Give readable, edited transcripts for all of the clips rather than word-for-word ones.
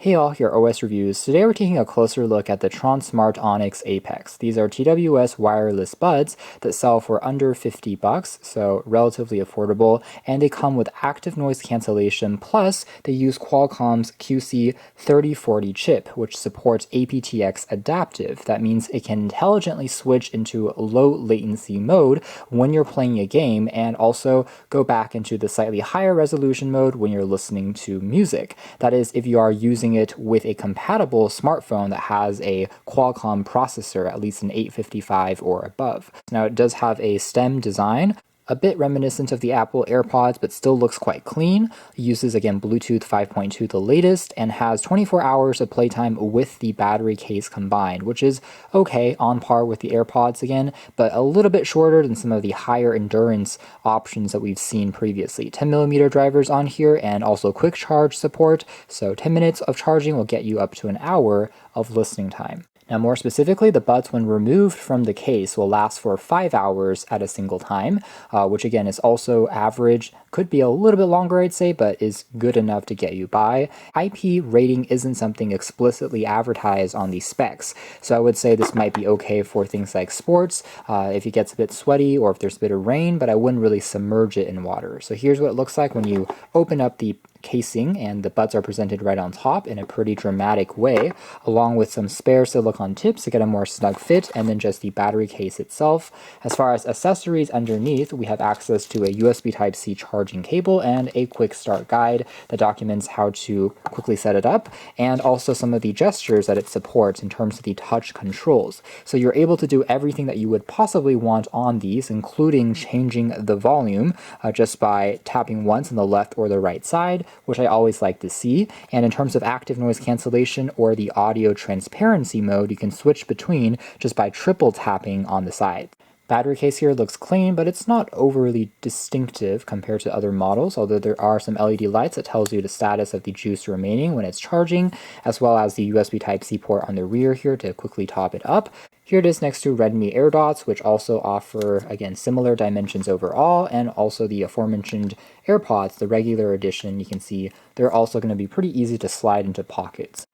Hey all, here are OS Reviews. Today we're taking a closer look at the Tronsmart Onyx aptX. These are TWS wireless buds that sell for under $50, so relatively affordable, and they come with active noise cancellation, plus they use Qualcomm's QCC3040 chip, which supports aptX adaptive. That means it can intelligently switch into low latency mode when you're playing a game, and also go back into the slightly higher resolution mode when you're listening to music. That is, if you are using it with a compatible smartphone that has a Qualcomm processor, at least an 855 or above. Now, it does have a stem design, a bit reminiscent of the Apple AirPods, but still looks quite clean. It uses, again, Bluetooth 5.2, the latest, and has 24 hours of playtime with the battery case combined, which is okay, on par with the AirPods again, but a little bit shorter than some of the higher endurance options that we've seen previously. 10mm drivers on here, and also quick charge support, so 10 minutes of charging will get you up to an hour of listening time. Now, more specifically, the buds, when removed from the case, will last for 5 hours at a single time, which again is also average. Could be a little bit longer, I'd say, but is good enough to get you by. IP rating isn't something explicitly advertised on the specs, so I would say this might be okay for things like sports, if it gets a bit sweaty or if there's a bit of rain, but I wouldn't really submerge it in water. So here's what it looks like when you open up the casing, and the buds are presented right on top in a pretty dramatic way, along with some spare silicone tips to get a more snug fit, and then just the battery case itself. As far as accessories underneath, we have access to a USB Type-C charging cable and a quick start guide that documents how to quickly set it up, and also some of the gestures that it supports in terms of the touch controls. So you're able to do everything that you would possibly want on these, including changing the volume just by tapping once on the left or the right side, which I always like to see. And in terms of active noise cancellation or the audio transparency mode, you can switch between just by triple tapping on the side. Battery case here looks clean, but it's not overly distinctive compared to other models, although there are some LED lights that tells you the status of the juice remaining when it's charging, as well as the USB Type-C port on the rear here to quickly top it up. Here it is next to Redmi AirDots, which also offer, again, similar dimensions overall, and also the aforementioned AirPods, the regular edition. You can see they're also going to be pretty easy to slide into pockets.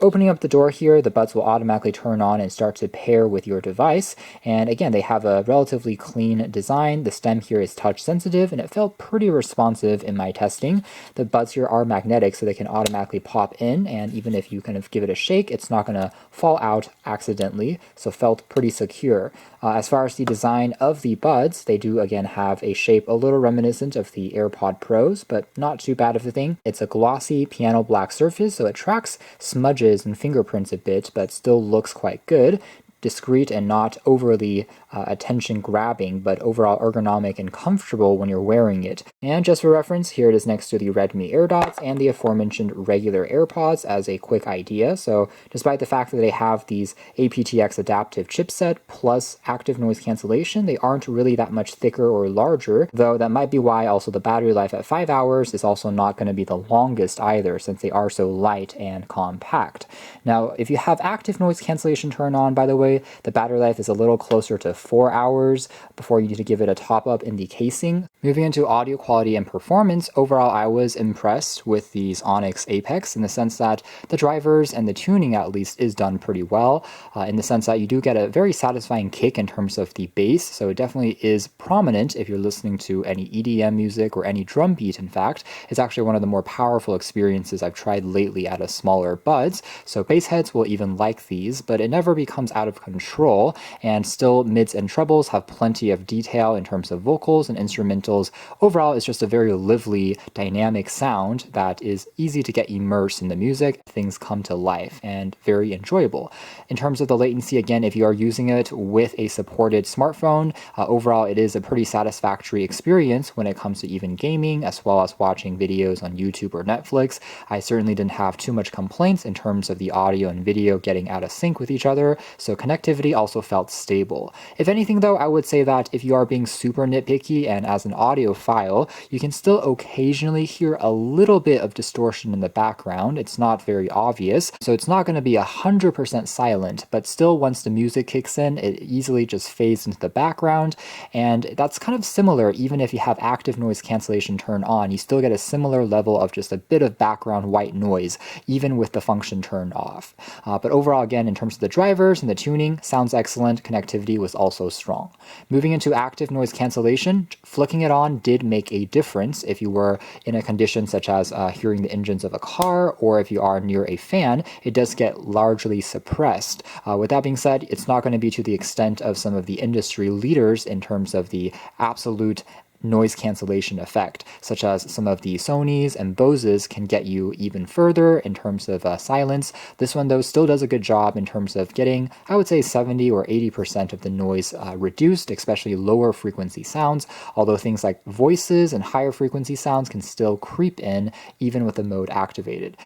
Opening up the door here, the buds will automatically turn on and start to pair with your device. And again, they have a relatively clean design. The stem here is touch sensitive, and it felt pretty responsive in my testing. The buds here are magnetic, so they can automatically pop in, and even if you kind of give it a shake, it's not going to fall out accidentally, so felt pretty secure. As far as the design of the buds, they do again have a shape a little reminiscent of the AirPod Pros, but not too bad of a thing. It's a glossy piano black surface, so it tracks smudges and fingerprints a bit, but still looks quite good. Discreet and not overly attention-grabbing, but overall ergonomic and comfortable when you're wearing it. And just for reference, here it is next to the Redmi AirDots and the aforementioned regular AirPods as a quick idea. So despite the fact that they have these aptX adaptive chipset plus active noise cancellation, they aren't really that much thicker or larger, though that might be why also the battery life at 5 hours is also not going to be the longest either, since they are so light and compact. Now, if you have active noise cancellation turned on, by the way, the battery life is a little closer to 4 hours before you need to give it a top up in the casing. Moving into audio quality and performance, overall I was impressed with these Onyx aptX in the sense that the drivers and the tuning at least is done pretty well, in the sense that you do get a very satisfying kick in terms of the bass, so it definitely is prominent if you're listening to any EDM music or any drum beat. In fact, it's actually one of the more powerful experiences I've tried lately at a smaller buds, so bass heads will even like these, but it never becomes out of control, and still mids and trebles have plenty of detail in terms of vocals and instrumentals. Overall, it's just a very lively, dynamic sound that is easy to get immersed in the music. Things come to life and very enjoyable. In terms of the latency, again, if you are using it with a supported smartphone, overall it is a pretty satisfactory experience when it comes to even gaming, as well as watching videos on YouTube or Netflix. I certainly didn't have too much complaints in terms of the audio and video getting out of sync with each other, so connectivity also felt stable. If anything though, I would say that if you are being super nitpicky and as an audiophile, you can still occasionally hear a little bit of distortion in the background. It's not very obvious, so it's not going to be 100% silent, but still once the music kicks in, it easily just fades into the background, and that's kind of similar even if you have active noise cancellation turned on, you still get a similar level of just a bit of background white noise, even with the function turned off. But overall, again, in terms of the drivers and the tuning, sounds excellent, connectivity was also strong. Moving into active noise cancellation, flicking it on did make a difference if you were in a condition such as hearing the engines of a car, or if you are near a fan, it does get largely suppressed. With that being said, it's not going to be to the extent of some of the industry leaders in terms of the absolute noise cancellation effect, such as some of the Sonys and Boses can get you even further in terms of silence. This one, though, still does a good job in terms of getting, I would say, 70 or 80% of the noise reduced, especially lower frequency sounds, although things like voices and higher frequency sounds can still creep in even with the mode activated.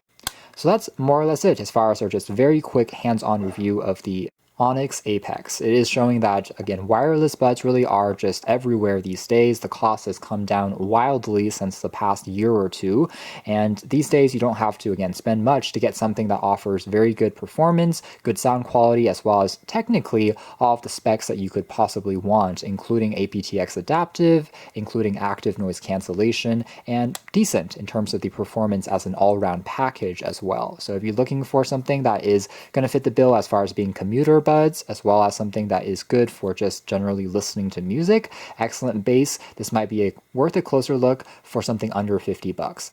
So that's more or less it as far as our just very quick hands-on review of the Onyx Apex. It is showing that, again, wireless buds really are just everywhere these days. The cost has come down wildly since the past year or two, and these days you don't have to, again, spend much to get something that offers very good performance, good sound quality, as well as technically all of the specs that you could possibly want, including aptX adaptive, including active noise cancellation, and decent in terms of the performance as an all-round package as well. So if you're looking for something that is going to fit the bill as far as being commuter buds, as well as something that is good for just generally listening to music, excellent bass, this might be worth a closer look for something under $50.